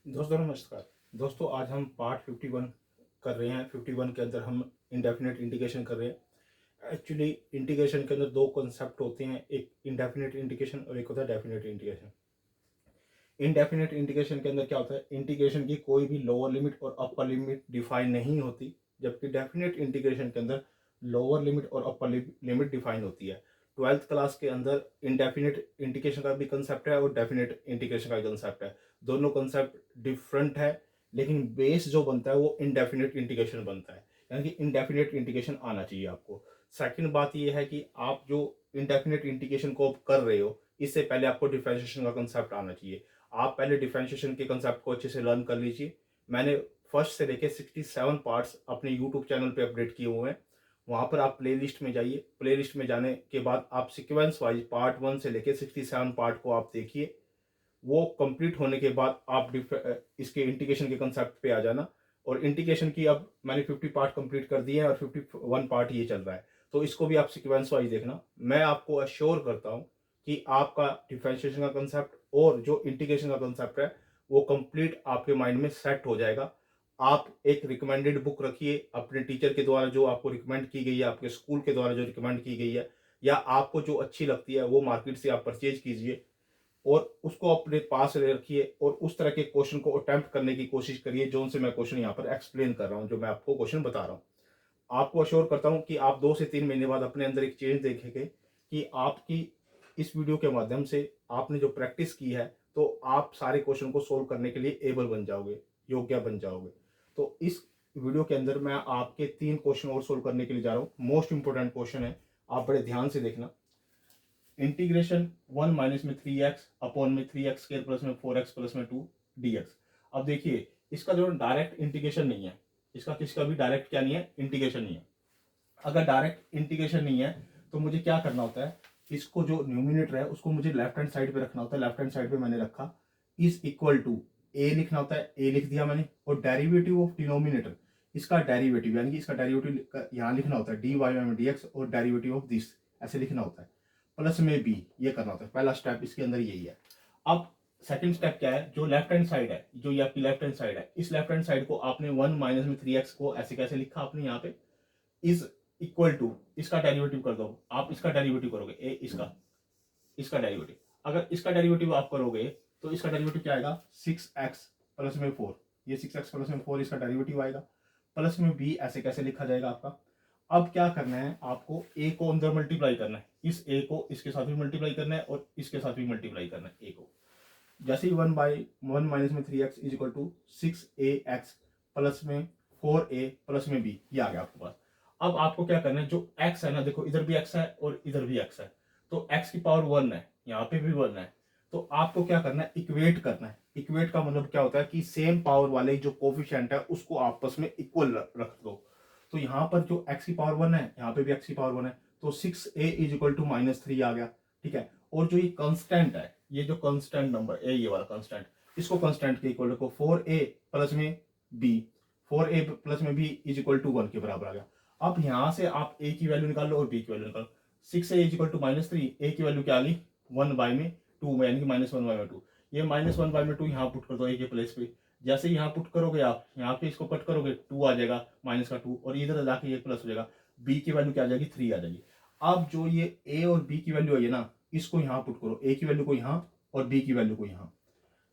दोस्तों नमस्कार। दोस्तों आज हम पार्ट 51 कर रहे हैं। 51 के अंदर हम इंडेफिनेट इंटीग्रेशन कर रहे हैं। एक्चुअली इंटीग्रेशन के अंदर दो कॉन्सेप्ट होते हैं, एक इंडेफिनेट इंटीग्रेशन और एक होता है डेफिनेट इंटीग्रेशन। इनडेफिनेट इंटीग्रेशन के अंदर क्या होता है, इंटीग्रेशन की कोई भी लोअर लिमिट और अपर लिमिट डिफाइन नहीं होती, जबकि डेफिनेट इंटीग्रेशन के अंदर लोअर लिमिट और अपर लिमिट डिफाइन होती है। 12th क्लास के अंदर इनडेफिनेट इंटीग्रेशन का भी कंसेप्ट है और डेफिनेट इंटीग्रेशन का भी कंसेप्ट है। दोनों कंसेप्ट डिफरेंट है, लेकिन बेस जो बनता है वो इनडेफिनेट इंटीग्रेशन बनता है, यानी कि इनडेफिनेट इंटीग्रेशन आना चाहिए आपको। सेकंड बात ये है कि आप जो इनडेफिनेट इंटीग्रेशन को कर रहे हो, इससे पहले आपको डिफरेंशिएशन का कंसेप्ट आना चाहिए। आप पहले डिफरेंशिएशन के कंसेप्ट को अच्छे से लर्न कर लीजिए। मैंने फर्स्ट से लेके 67 पार्ट्स अपने यूट्यूब चैनल पे अपडेट किए हुए हैं। वहाँ पर आप प्लेलिस्ट में जाइए। प्लेलिस्ट में जाने के बाद आप सीक्वेंस वाइज पार्ट 1 से लेके 67 पार्ट को आप देखिए। वो कंप्लीट होने के बाद आप इसके इंटीग्रेशन के कंसेप्ट पे आ जाना। और इंटीग्रेशन की अब मैंने 50 पार्ट कंप्लीट कर दिए हैं और 51 पार्ट ये चल रहा है, तो इसको भी आप सीक्वेंस वाइज देखना। मैं आपको अश्योर करता हूँ कि आपका डिफरेंशिएशन का कंसेप्ट और जो इंटीग्रेशन का कंसेप्ट है वो कंप्लीट आपके माइंड में सेट हो जाएगा। आप एक रिकमेंडेड बुक रखिए अपने टीचर के द्वारा, जो आपको रिकमेंड की गई है, आपके स्कूल के द्वारा जो रिकमेंड की गई है, या आपको जो अच्छी लगती है वो मार्केट से आप परचेज कीजिए और उसको अपने पास रखिए और उस तरह के क्वेश्चन को अटेम्प्ट करने की कोशिश करिए जो उनसे मैं क्वेश्चन यहाँ पर एक्सप्लेन कर रहा हूँ, जो मैं आपको क्वेश्चन बता रहा हूँ। आपको अश्योर करता हूँ कि आप 2 से 3 महीने बाद अपने अंदर एक चेंज देखेंगे कि आपकी इस वीडियो के माध्यम से आपने जो प्रैक्टिस की है, तो आप सारे क्वेश्चन को सोल्व करने के लिए एबल बन जाओगे, योग्य बन जाओगे। तो इस वीडियो के अंदर मैं आपके 3 क्वेश्चन और सोल्व करने के लिए जा रहा हूँ। मोस्ट इंपोर्टेंट क्वेश्चन है, आप बड़े ध्यान से देखना। इंटीग्रेशन 1 माइनस में 3x अपॉन में 3x स्क्वायर प्लस में 4x प्लस में 2 dx। अब देखिए, इसका जो डायरेक्ट इंटीग्रेशन नहीं है, इसका किसका भी डायरेक्ट क्या नहीं है, इंटीग्रेशन नहीं है। अगर डायरेक्ट इंटीग्रेशन नहीं है तो मुझे क्या करना होता है, इसको जो न्यूमिनेटर है उसको मुझे लेफ्ट हैंड साइड पे रखना होता है। लेफ्ट हैंड साइड पे मैंने रखा, इज इक्वल टू ए लिखना होता है, ए लिख दिया मैंने। और डेरिवेटिव ऑफ डिनोमिनेटर, इसका डेरिवेटिव यानी कि इसका डेरिवेटिव यहाँ लिखना होता है डी वाई में डी एक्स, और डेरिवेटिव ऑफ दिस ऐसे लिखना होता है, प्लस में बी, ये करना होता है। पहला स्टेप इसके अंदर यही है। अब सेकंड स्टेप क्या है, जो लेफ्ट हैंड साइड है, जो ये आपकी लेफ्ट हैंड साइड है, इस लेफ्ट हैंड साइड को आपने 1 माइनस में 3x को ऐसे कैसे लिखा आपने यहाँ पे, इज इक्वल टू, इसका डेरिवेटिव कर दो। आप इसका डेरिवेटिव करोगे ए, इसका इसका डेरिवेटिव, अगर इसका डेरिवेटिव आप करोगे तो इसका डेरिवेटिव क्या आएगा, 6x प्लस में 4। ये 6x प्लस में 4 इसका डेरिवेटिव आएगा, प्लस में b ऐसे कैसे लिखा जाएगा आपका। अब क्या करना है, आपको a को अंदर मल्टीप्लाई करना है, इस a को इसके साथ भी मल्टीप्लाई करना है और इसके साथ भी मल्टीप्लाई करना है a को। जैसे ही 1 माइनस में 3x is equal to 6ax plus में 4a प्लस में b, ये आ गया आपके पास। अब आपको क्या करना है, जो x है ना, देखो इधर भी x है और इधर भी x है, तो x की पावर 1 है, यहाँ पे भी 1 है। तो आपको क्या करना है, इक्वेट करना है। इक्वेट का मतलब क्या होता है कि सेम पावर वाले जो कोफिशिएंट है उसको आपस में इक्वल रख दो। तो यहाँ पर जो x की पावर 1 है, यहाँ पे भी x की पावर 1 है, तो 6a इज इक्वल टू -3 आ गया, ठीक है। और जो ये कांस्टेंट है, ये जो कांस्टेंट नंबर ए, ये वाला कांस्टेंट, इसको कांस्टेंट के इक्वल रखो, 4a प्लस में b, 4a प्लस में b इज इक्वल टू 1 के बराबर आ गया। अब यहां से आप a की वैल्यू निकाल लो और b की वैल्यू निकालो। 6a is equal to -3, a की वैल्यू क्या आ गई, 1 बाई में 2 में, यानी कि -1 बाई में 2। ये -1 बाई में 2 यहाँ पुट कर दो a के प्लेस पे। जैसे यहाँ पुट करोगे आप, यहाँ पे इसको कट करोगे, 2 आ जाएगा माइनस का 2, और इधर जाके ये प्लस हो जाएगा। b की वैल्यू क्या आ जाएगी, 3 आ जाएगी। अब जो ये a और b की वैल्यू है ना, इसको यहाँ पुट करो, a की वैल्यू को यहाँ और b की वैल्यू को यहाँ।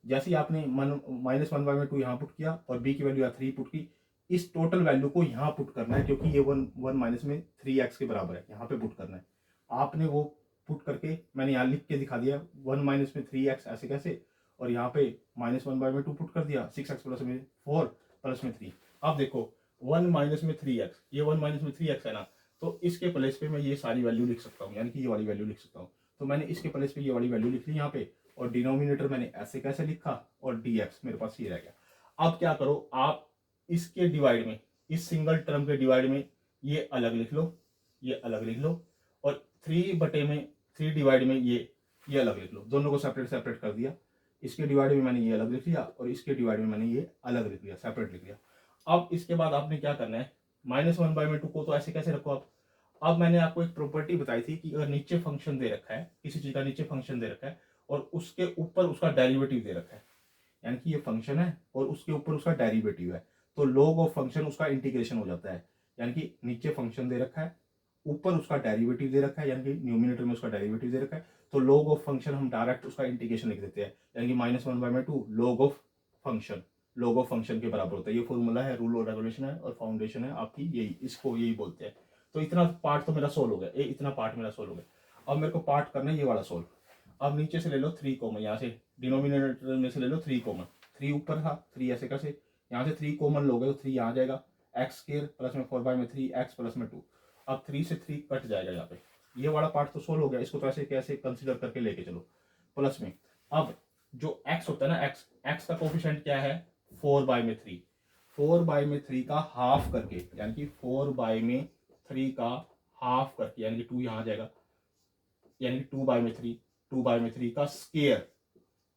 जैसे ही आपने -1 बाई में 2 यहाँ पुट किया और b की वैल्यू 3 पुट की, इस टोटल वैल्यू को यहाँ पुट करना है, क्योंकि ये 1 माइनस में 3x के बराबर है, यहाँ पे पुट करना है। आपने वो पुट करके मैंने यहाँ लिख के दिखा दिया, 1 माइनस में 3x ऐसे कैसे, और यहाँ पे -1 बाई में 2 पुट कर दिया, 6x प्लस में 4 प्लस में 3। अब देखो 1 माइनस में 3x, ये 1 माइनस में 3x है ना, तो इसके प्लेस पे मैं ये सारी वैल्यू लिख सकता हूँ, यानी कि ये वाली वैल्यू लिख सकता हूँ। तो मैंने इसके प्लेस पे ये वाली वैल्यू लिख ली यहाँ पे, और डिनोमिनेटर मैंने ऐसे कैसे लिखा, और dx मेरे पास ये रह गया। अब क्या करो, आप इसके डिवाइड में, इस सिंगल टर्म के डिवाइड में ये अलग लिख लो, ये अलग लिख लो, और 3 बटे में 3 डिवाइड में ये अलग लिख लो। दोनों को सेपरेट सेपरेट कर दिया, इसके डिवाइड में मैंने ये अलग लिख लिया और इसके डिवाइड में मैंने ये अलग लिख लिया, सेपरेट लिख लिया। अब इसके बाद आपने क्या करना है, -1 बाई में 2 को तो ऐसे कैसे रखो आप। अब मैंने आपको एक प्रॉपर्टी बताई थी कि अगर नीचे फंक्शन दे रखा है, किसी चीज का नीचे फंक्शन दे रखा है और उसके ऊपर उसका डेरिवेटिव दे रखा है, यानी कि ये फंक्शन है और उसके ऊपर उसका डेरिवेटिव है, तो log ऑफ फंक्शन उसका इंटीग्रेशन हो जाता है। यानी कि नीचे फंक्शन दे रखा है, ऊपर उसका डेरिवेटिव दे रखा है, यानी कि न्यूमिनेटर में उसका डेरिवेटिव दे रखा है, तो log ऑफ फंक्शन हम डायरेक्ट उसका इंटीग्रेशन लिख देते हैं, यानी कि -1/2 log of function, log of function के बराबर होता है। ये फॉर्मूला है, रूल और रेगुलेशन है और फाउंडेशन है आपकी, यही इसको यही बोलते हैं। तो इतना पार्ट तो मेरा सोल्व हो गया, इतना पार्ट मेरा सोल्व हो गया। अब मेरे को पार्ट करना है ये वाला सोल्व। अब नीचे से ले लो 3 कॉमन, यहाँ से डिनोमिनेटर में से ले लो 3 कॉमन, 3 ऊपर था, 3 ऐसे कैसे, यहाँ से 3 कॉमन लोगे तो 3 यहाँ आ जाएगा, एक्स स्क्वायर प्लस में 4/3 एक्स प्लस में 2। अब 3 से 3 कट जाएगा यहाँ पे, ये वाला पार्ट तो सोल्व हो गया। इसको तो ऐसे कैसे कंसिडर करके लेके चलो प्लस में। अब जो x होता है ना, x का कोफिशिएंट क्या है, 4/3, 4/3 का हाफ करके, यानी कि 4/3 का हाफ करके, यानी कि 2 यहाँ आ जाएगा, यानी कि 2/3, 2/3 का स्क्वायर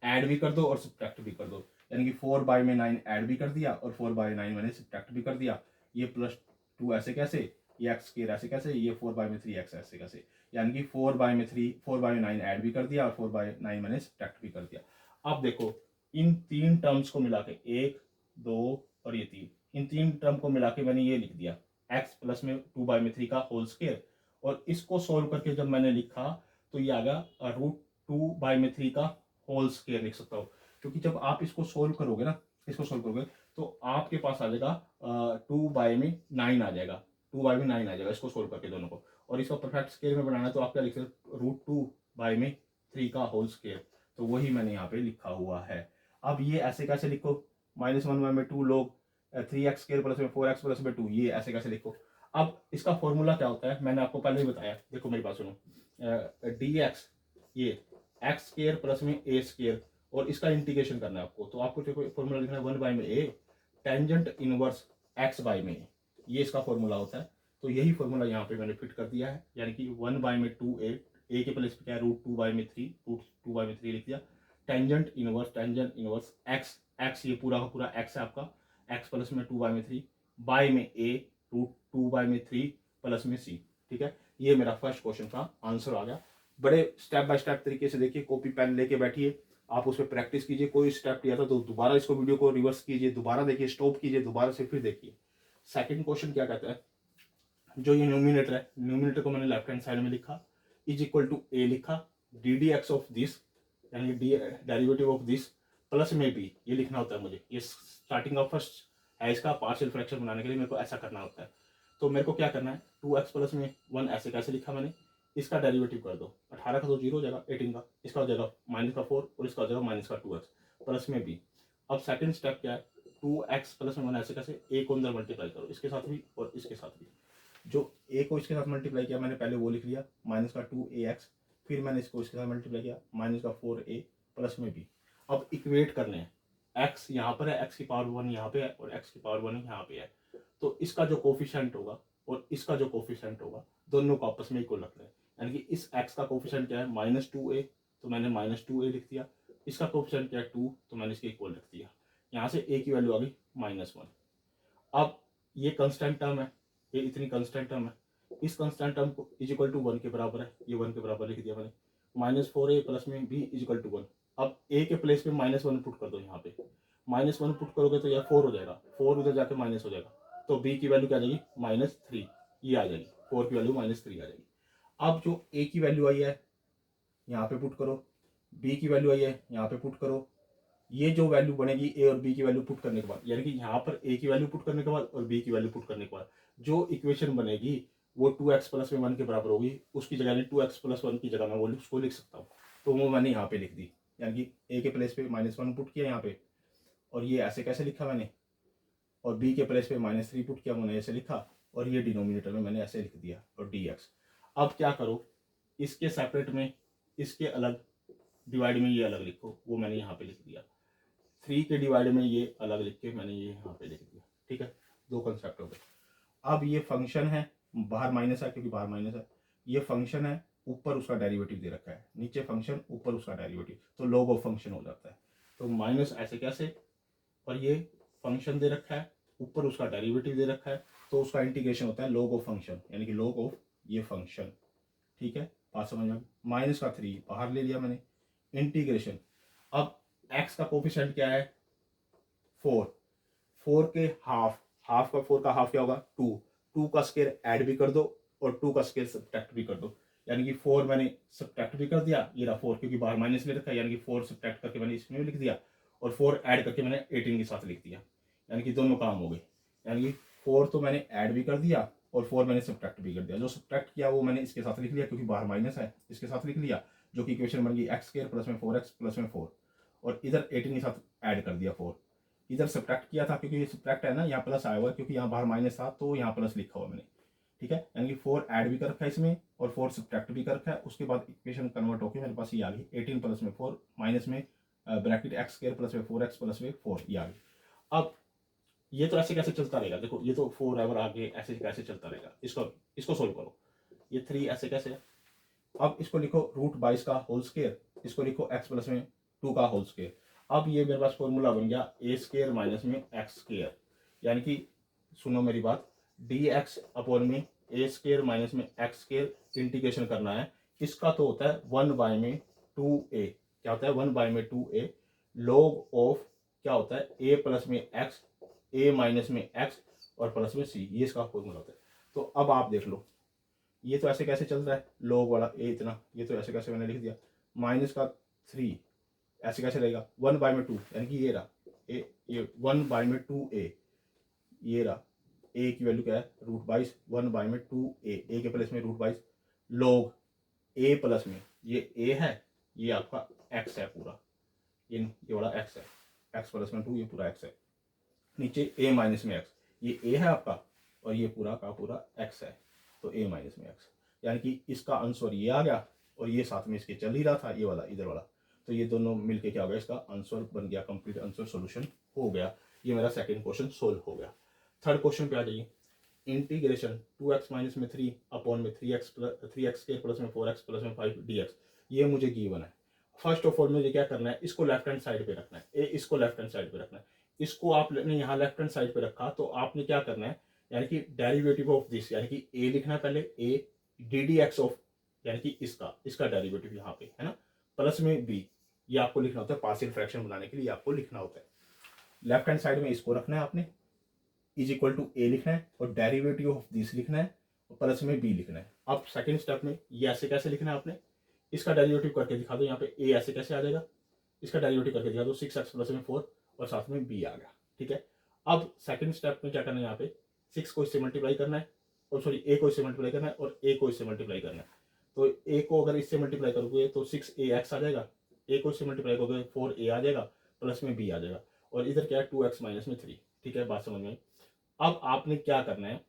ऐड भी कर दो और सब्ट्रैक्ट भी कर दो, यानी कि 4/9 ऐड भी कर दिया और 4/9 मैंने सब्ट्रैक्ट भी कर दिया। ये +2 ऐसे कैसे, ये एक्स स्क्वायर ऐसे कैसे, ये 4/3 एक्स ऐसे कैसे, यानी कि 4/9 ऐड भी कर दिया और 4/9 मैंने सब्ट्रैक्ट भी कर दिया। अब देखो इन 3 टर्म्स को मिला के, 1 2 और ये 3, इन 3 टर्म को मिला के मैंने ये लिख दिया x प्लस में 2/3 का होल स्क्वायर, और इसको सोल्व करके जब मैंने लिखा तो ये आ गया √2/3 का होल स्क्वायर लिख सकता हूँ। क्योंकि जब आप इसको सोल्व करोगे ना, इसको सोल्व करोगे तो आपके पास आ जाएगा 2/9 आ जाएगा, 2/9 आ जाएगा इसको सोल्व करके दोनों को। और इसको परफेक्ट स्क्वायर में बनाना है तो आप क्या लिख सकते हो, √2/3 का होल स्क्वायर, तो वही मैंने यहाँ पे लिखा हुआ है। अब ये ऐसे कैसे लिखो, -1/2 लोग 3x स्क्वायर प्लस में 4x प्लस में 2, ये ऐसे कैसे लिखो। अब इसका फॉर्मूला क्या होता है, मैंने आपको पहले ही बताया, देखो मेरी बात सुनो, dx ये एक्स स्क्वायर प्लस में ए स्क्वायर, और इसका इंटीग्रेशन करना है आपको, तो आपको देखो फॉर्मूला लिखना है 1/a टेंजेंट इनवर्स x/में, ये इसका फॉर्मूला होता है। तो यही फॉर्मूला यहाँ पे मैंने फिट कर दिया है, यानी कि 1/2a, ए के प्लेस पे क्या है √2/3 लिख दिया, टेंजेंट इनवर्स x ये पूरा का पूरा x है आपका, x प्लस में 2/3 बाय में a √2/3 प्लस में c। ठीक है, ये मेरा फर्स्ट क्वेश्चन का आंसर आ गया। बड़े स्टेप बाय स्टेप तरीके से देखिए, कॉपी पेन लेके बैठिए, आप उस पर प्रैक्टिस कीजिए। कोई स्टेप लिया था तो दोबारा इसको वीडियो को रिवर्स कीजिए, दोबारा देखिए, स्टॉप कीजिए, दोबारा से फिर देखिए। सेकंड क्वेश्चन क्या कहता है, जो ये न्यूमिनेटर है, न्यूमिनेटर को मैंने लेफ्ट हैंड साइड में लिखा, इज इक्वल टू ए लिखा, ddx ऑफ दिस यानी डेरिवेटिव ऑफ दिस प्लस में बी, ये लिखना होता है मुझे। ये स्टार्टिंग ऑफ फर्स्ट है इसका, पार्शियल फ्रैक्शन बनाने के लिए मेरे को ऐसा करना होता है। तो मेरे को क्या करना है, 2x प्लस में 1 ऐसे कैसे लिखा मैंने, इसका डेरिवेटिव कर दो, 18 का तो 0 हो जाएगा, 18 का, इसका हो जाएगा -4 और इसका हो जाएगा -2x प्लस में बी। अब सेकंड स्टेप क्या है, 2x प्लस में 1 ऐसे कैसे, ए को अंदर मल्टीप्लाई करो, इसके साथ भी और इसके साथ भी। जो ए को इसके साथ मल्टीप्लाई किया मैंने पहले वो लिख लिया, -2ax, फिर मैंने इसको इसके साथ मल्टीप्लाई किया, -4a प्लस में b। अब इक्वेट करने हैं, x यहाँ पर है, x की पावर 1 यहाँ पे है और x की पावर 1 यहाँ पे है, तो इसका जो कोफिशिएंट होगा और इसका जो कोफिशिएंट होगा दोनों को आपस में इक्वल रखना है। यानी कि इस x का कोफिशिएंट क्या है, -2a, तो मैंने -2a लिख दिया, इसका कोफिशिएंट क्या है 2, तो मैंने इसके इक्वल रख दिया। यहाँ से a की वैल्यू आ गई -1। अब ये कंस्टेंट टर्म है, ये इतनी कंस्टेंट टर्म है, इस कंस्टेंट टर्म को इज इक्वल टू 1 के बराबर है, ये 1 के बराबर लिख दिया मैंने, -4a प्लस में b इज इक्वल टू 1। अब a के प्लेस पे -1 पुट कर दो, यहाँ पे -1 पुट करोगे तो यह 4 हो जाएगा, 4 उधर जाके माइनस हो जाएगा, तो b की वैल्यू क्या आ जाएगी -3, ये आ जाएगी, 4 की वैल्यू -3 आ जाएगी। अब जो a की वैल्यू आई है यहाँ पे पुट करो, b की वैल्यू आई है यहाँ पे पुट करो, ये जो वैल्यू बनेगी ए और बी की वैल्यू पुट करने के बाद, यानी कि यहाँ पर ए की वैल्यू पुट करने के बाद और बी की वैल्यू पुट करने के बाद जो इक्वेशन बनेगी वो 2x प्लस में 1 के बराबर होगी, उसकी जगह यानी 2x प्लस 1 की जगह मैं वो उसको लिख सकता हूँ, तो वो मैंने यहाँ पे लिख दी, यानी कि ए के प्लेस पे -1 पुट किया यहाँ पे, और ये ऐसे कैसे लिखा मैंने, और बी के प्लेस पे -3 पुट किया, मैंने ऐसे लिखा, और ये डिनोमिनेटर में मैंने ऐसे लिख दिया, और dx। अब क्या करो, इसके सेपरेट में इसके अलग, डिवाइड में ये अलग लिखो, वो मैंने यहाँ पे लिख दिया, 3 के डिवाइड में ये अलग लिख के मैंने ये यहाँ पे लिख दिया। ठीक है, दो कंसेप्ट हो गए। अब ये फंक्शन है, बाहर माइनस है क्योंकि बाहर माइनस है, ये फंक्शन है, ऊपर उसका डेरिवेटिव दे रखा है, नीचे फंक्शन ऊपर उसका डेरिवेटिव, तो log ऑफ फंक्शन हो जाता है। तो माइनस ऐसे कैसे, और ये फंक्शन दे रखा है, ऊपर उसका डेरिवेटिव दे रखा है, तो उसका इंटीग्रेशन होता है log ऑफ फंक्शन, यानी कि log ऑफ ये फंक्शन। ठीक है, बात समझ में, -3 बाहर ले लिया मैंने, इंटीग्रेशन। अब x का कोफिशिएंट क्या है 4, 4 के हाफ, हाफ का 4 का हाफ क्या होगा 2, 2 का स्क्वायर ऐड भी कर दो और 2 का स्क्वायर सब्ट्रैक्ट भी कर दो, यानी कि 4 मैंने सब्ट्रैक्ट भी कर दिया, ये रहा 4 क्योंकि बाहर माइनस ले रखा है, यानी कि 4 सब्ट्रैक्ट करके मैंने इसमें भी लिख दिया और 4 ऐड करके मैंने 18 के साथ लिख दिया, यानी कि दोनों काम हो गए। यानी कि 4 तो मैंने ऐड भी कर दिया और 4 मैंने सब्ट्रैक्ट भी कर दिया। जो सब्ट्रैक्ट किया वो मैंने इसके साथ लिख लिया क्योंकि बाहर माइनस है, इसके साथ लिख लिया, जो कि इक्वेशन बन गई एक्स स्क्वायर प्लस में 4x प्लस में 4, और इधर 18 के साथ ऐड कर दिया 4। इधर सब्ट्रैक्ट किया था क्योंकि ये सब्ट्रैक्ट है ना, यहाँ प्लस आया हुआ है क्योंकि यहाँ बाहर माइनस था तो यहाँ प्लस लिखा हुआ मैंने, ठीक है। यानी कि 4 ऐड भी कर रखा है इसमें और 4 सब्ट्रैक्ट भी कर रखा है। उसके बाद इक्वेशन कन्वर्ट होकर मेरे पास ये आ गई 18 प्लस में 4 माइनस में ब्रैकेट एक्स स्क्वायर प्लस में 4x प्लस में 4, ये आ गई। अब ये तो ऐसे कैसे चलता रहेगा, देखो ये तो 4 एवर आगे ऐसे कैसे चलता रहेगा, इसको सोल्व करो। ये 3 ऐसे कैसे है, अब इसको लिखो √22 का होल स्क्वायर, इसको लिखो x प्लस में 2 का होल स्क्वायर। अब ये मेरे पास फॉर्मूला बन गया ए स्क्वायर माइनस में एक्स स्क्वायर, यानी कि सुनो मेरी बात, dx अपॉन में ए स्क्वायर माइनस में एक्स स्क्वायर इंटीग्रेशन करना है। इसका तो होता है 1 में 2a, क्या होता है 1 में 2a log ऑफ क्या होता है a प्लस में x, a माइनस में x और प्लस में c, ये इसका फॉर्मूला होता है। तो अब आप देख लो ये तो ऐसे कैसे चल रहा है log वाला a इतना, ये तो ऐसे कैसे मैंने लिख दिया, माइनस का 3 ऐसे कैसे रहेगा 1 में 2, यानी कि ये रहा a, ये 1 में 2a, ये रहा a की वैल्यू क्या है √22, 1 में 2a, a के प्लस में √22 log a प्लस में ये a है, ये आपका x है पूरा, ये वाला x है, x प्लस में 2 ये पूरा x है, नीचे a माइनस में x, ये a है आपका और ये पूरा का पूरा x है, तो a माइनस में x, यानी कि इसका आंसर ये आ गया और ये साथ में इसके चल ही रहा था ये वाला इधर वाला, तो ये दोनों मिलके क्या हो गया, इसका आंसर बन गया, कंप्लीट आंसर सॉल्यूशन हो गया। ये मेरा सेकंड क्वेश्चन सोल्व हो गया। थर्ड क्वेश्चन पे आ जाइए, इंटीग्रेशन 2x माइनस में 3 अपॉन में 3x स्क्वायर प्लस में 4x प्लस में 5 dx, ये मुझे गिवन है। फर्स्ट ऑफ ऑल मुझे क्या करना है, इसको लेफ्ट हैंड साइड पे रखना है, इसको लेफ्ट हैंड साइड पे रखना है। इसको आपने यहाँ लेफ्ट हैंड साइड पे रखा तो आपने क्या करना है, यानी कि डेरिवेटिव ऑफ दिस, यानी कि a लिखना है पहले, a ddx ऑफ, यानी कि इसका डेरिवेटिव यहाँ पे है ना, प्लस में b, ये आपको लिखना होता है, पार्शियल फ्रैक्शन बनाने के लिए आपको लिखना होता है। लेफ्ट हैंड साइड में इसको रखना है आपने, इज इक्वल टू a लिखना है और डेरिवेटिव ऑफ दिस लिखना है और प्लस में b लिखना है। अब सेकंड स्टेप में ये ऐसे कैसे लिखना है आपने, इसका डेरिवेटिव करके दिखा दो, यहाँ पे a ऐसे कैसे आ जाएगा, इसका डेरिवेटिव करके दिखा दो 6x प्लस में 4 और साथ में b आ गया, ठीक है। अब सेकंड स्टेप में क्या करना है, यहाँ पे 6 को इससे मल्टीप्लाई करना है, और सॉरी a को इससे मल्टीप्लाई करना है और a को इससे मल्टीप्लाई करना है। तो a को अगर इससे मल्टीप्लाई करोगे तो 6ax आ जाएगा, a को इससे मल्टीप्लाई करोगे 4a आ जाएगा, प्लस में b आ जाएगा, और इधर क्या है 2x माइनस में 3, ठीक है, बात समझ में। अब आपने क्या करना है,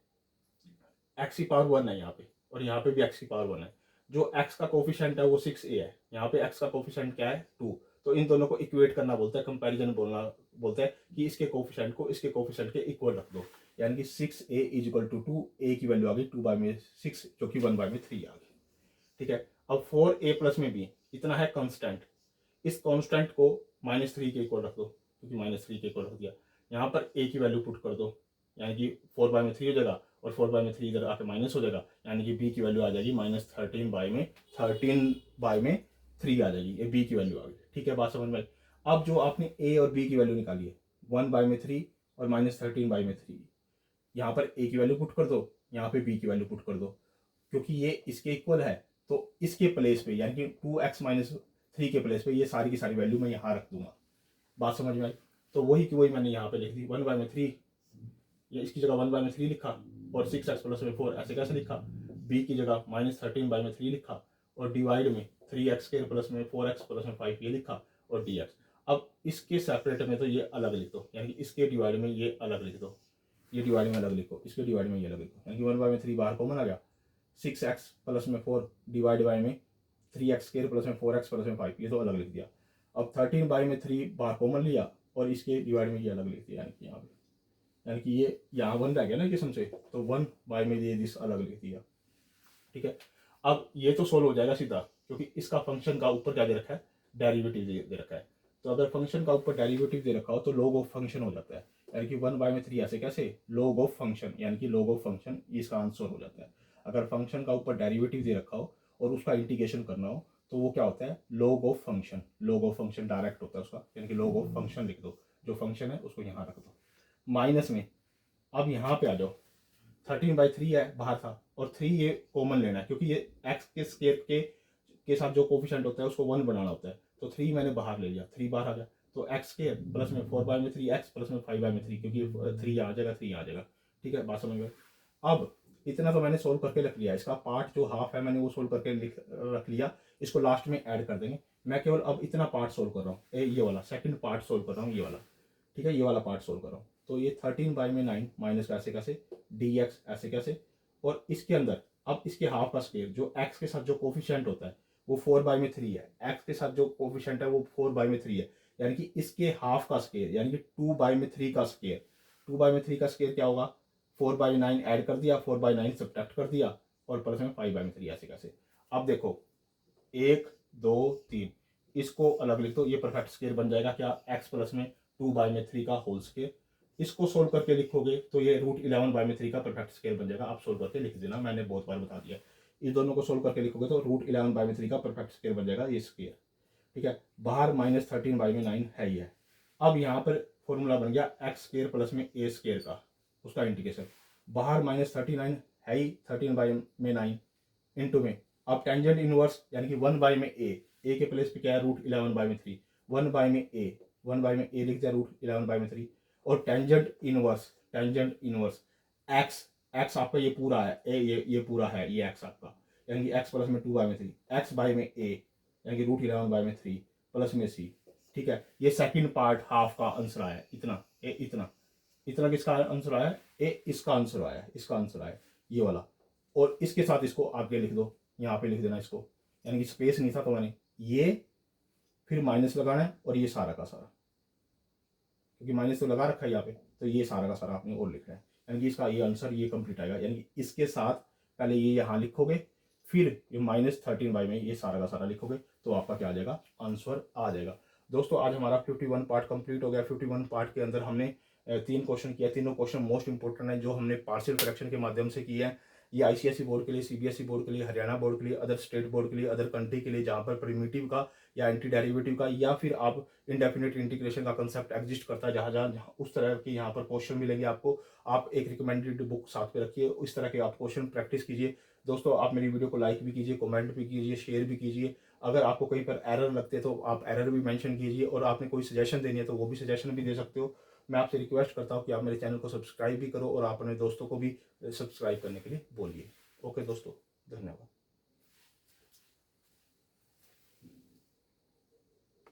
x की पावर 1 है यहाँ पे और यहाँ पे भी x की पावर 1 है, जो x का कोफिशिएंट है वो 6a है, यहाँ पे x का कोफिशिएंट क्या है 2, तो इन दोनों को इक्वेट करना बोलता है, कंपैरिजन बोलना बोलता है कि इसके कोफिशिएंट को इसके कोफिशिएंट के इक्वल रख दो, यानी कि 6a is equal to 2, a की वैल्यू आ गई 2/6 जो कि 1/3 आ गई, ठीक है। अब 4a प्लस में b इतना है कांस्टेंट, इस कांस्टेंट को -3 के इक्वल रख दो, क्योंकि -3 के इक्वल रख दिया, यहाँ पर a की वैल्यू पुट कर दो, यानी कि 4/3 हो जाएगा और 4/3 इधर आके माइनस हो जाएगा, यानी कि b की वैल्यू आ जाएगी -13/3 आ जाएगी, ये b की वैल्यू आ गई, ठीक है, बात समझ में। अब जो आपने a और b की वैल्यू निकाली है 1/3 और -13/3, यहाँ पर a की वैल्यू पुट कर दो, यहाँ पे b की वैल्यू पुट कर दो, क्योंकि ये इसके इक्वल है तो इसके प्लेस पे यानी कि 2x माइनस 3 के प्लेस पे ये सारी की सारी वैल्यू मैं यहाँ रख दूंगा, बात समझ में आई। तो वही की वही मैंने यहाँ पे लिख दी 1/3, ये इसकी जगह 1/3 लिखा और 6x प्लस में 4 ऐसे कैसे लिखा, b की जगह -13/3 लिखा और डिवाइड में 3x स्क्वायर प्लस में 4x प्लस में 5 ये लिखा और dx। अब इसके सेपरेट में तो ये अलग लिख दो, यानी कि इसके डिवाइड में ये अलग लिख दो, ये डिवाइड में अलग लिखो, इसके डिवाइड में ये अलग लिखो, यानी कि 1/3 बाहर कॉमन आ गया, 6x प्लस में 4 डिवाइड बाय में 3x स्क्वायर प्लस में 4x प्लस में 5 ये तो अलग लिख दिया। अब 13/3 बाहर कॉमन लिया और इसके डिवाइड में ये अलग लिख दिया, यानी कि यहाँ पे, यानी कि ये यहाँ 1 रह गया ना किस्म से, तो 1 में ये दिस अलग लिख दिया, ठीक है। अब ये तो सोल्व हो जाएगा सीधा, क्योंकि इसका फंक्शन का ऊपर क्या दे रखा है, डेरिवेटिव दे रखा है, तो अगर फंक्शन का ऊपर डेरिवेटिव दे रखा हो तो log ऑफ फंक्शन हो जाता है, यानी कि 1/3 ऐसे कैसे log ऑफ फंक्शन, यानी कि log ऑफ फंक्शन इसका आंसर हो जाता है। अगर फंक्शन का ऊपर डेरिवेटिव दे रखा हो और उसका इंटीग्रेशन करना हो तो वो क्या होता है log of function, log of function direct होता है उसका, यानी कि log ऑफ फंक्शन लिख दो, जो फंक्शन है उसको यहाँ रख दो। माइनस में अब यहाँ पे आ जाओ, 13/3 है बाहर था और 3 ये कॉमन लेना है क्योंकि ये एक्स के स्केयर के साथ जो कोफिशिएंट होता है उसको 1 बनाना होता है। तो 3 मैंने बाहर ले लिया, 3 बाहर आ गया, तो एक्स स्केयर प्लस में 4/3 एक्स प्लस में 5/3 क्योंकि 3 आ जाएगा, 3 आ जाएगा। ठीक है, बात समझ गए। अब इतना तो मैंने सोल्व करके रख लिया, इसका पार्ट जो हाफ है मैंने वो सोल्व करके रख लिया, इसको लास्ट में ऐड कर देंगे। मैं केवल अब इतना पार्ट सोल्व कर रहा हूँ, ये वाला सेकंड पार्ट सोल्व कर रहा हूँ, ये वाला। ठीक है, ये वाला पार्ट सोल्व कर रहा हूँ। तो ये 13/9 माइनस ऐसे कैसे, dx ऐसे कैसे, और इसके अंदर अब इसके हाफ का स्केयर जो x के साथ जो कोफिशिएंट होता है वो 4/3 है, x के साथ जो कोफिशिएंट है वो 4/3 है, यानी कि इसके हाफ का स्केयर यानी कि 2/3 का स्केयर। 2/3 का स्केयर क्या होगा, 4/9 ऐड कर दिया, 4/9 सब्ट्रैक्ट कर दिया और प्लस में 5/3 ऐसे कैसे। अब देखो 1 2 3 इसको अलग लिख दो, ये परफेक्ट स्केयर बन जाएगा क्या, x प्लस में 2/3 का होल स्केयर। इसको सोल्व करके लिखोगे तो ये √11/3 का परफेक्ट स्केयर बन जाएगा। आप सोल्व करके लिख देना, मैंने बहुत बार बता दिया। इस दोनों को सोल्व करके लिखोगे तो √11/3 का परफेक्ट स्केयर बन जाएगा ये स्केयर। ठीक है, बाहर -13/9 है ही है। अब यहाँ पर फॉर्मूला बन गया एक्स स्केयर प्लस में ए स्केयर का, उसका इंटीग्रेशन। बाहर -39 है ही 13/9 इंटू में, अब टेंजेंट इनवर्स यानी कि 1/ए के प्लेस पे क्या है, √11/3, 1/ए लिख दिया √11/3, और टेंजेंट इनवर्स एक्स आपका ये पूरा है, ये पूरा है, ये एक्स आपका यानी कि एक्स प्लस में 2/3 एक्स बाई में ए यानी कि √11/3 प्लस में सी। ठीक है, ये सेकंड पार्ट हाफ का आंसर आया, इतना इतना किसका आंसर आया, इसका आंसर आया, इसका आंसर आया ये वाला। और इसके साथ इसको आगे लिख दो, यहाँ पे लिख देना इसको, यानी कि स्पेस नहीं था तो मैंने ये फिर माइनस लगाना है और ये सारा का सारा, क्योंकि माइनस तो लगा रखा है यहाँ पे, तो ये सारा का सारा आपने और लिखना है, यानी कि इसका ये आंसर ये कंप्लीट आएगा। यानी कि इसके साथ पहले ये यहाँ लिखोगे, फिर ये -13 में ये सारा का सारा लिखोगे तो आपका क्या आ जाएगा, आंसर आ जाएगा। दोस्तों आज हमारा 51 पार्ट कंप्लीट हो गया। 51 पार्ट के अंदर हमने 3 क्वेश्चन किया, तीनों क्वेश्चन मोस्ट इंपॉर्टेंट है जो हमने पार्शियल फ्रैक्शन के माध्यम से किए हैं। ये आईसीएसई बोर्ड के लिए, सीबीएसई बोर्ड के लिए, हरियाणा बोर्ड के लिए, अदर स्टेट बोर्ड के लिए, अदर कंट्री के लिए जहाँ पर प्रिमिटिव का या एंटी डेरिवेटिव का या फिर आप इंडेफिनिट इंटीग्रेशन का कंसेप्ट एग्जिस्ट करता है, जहाँ जहाँ उस तरह की यहाँ पर क्वेश्चन मिलेंगे आपको। आप एक रिकमेंडेड बुक साथ में रखिए, इस तरह के आप क्वेश्चन प्रैक्टिस कीजिए। दोस्तों आप मेरी वीडियो को लाइक भी कीजिए, कमेंट भी कीजिए, शेयर भी कीजिए। अगर आपको कहीं पर एरर लगते तो आप एरर भी मेंशन कीजिए, और आपने कोई सजेशन देनी है तो वो भी सजेशन भी दे सकते हो। मैं आपसे रिक्वेस्ट करता हूँ कि आप मेरे चैनल को सब्सक्राइब भी करो और आप अपने दोस्तों को भी सब्सक्राइब करने के लिए बोलिए। ओके दोस्तों, धन्यवाद।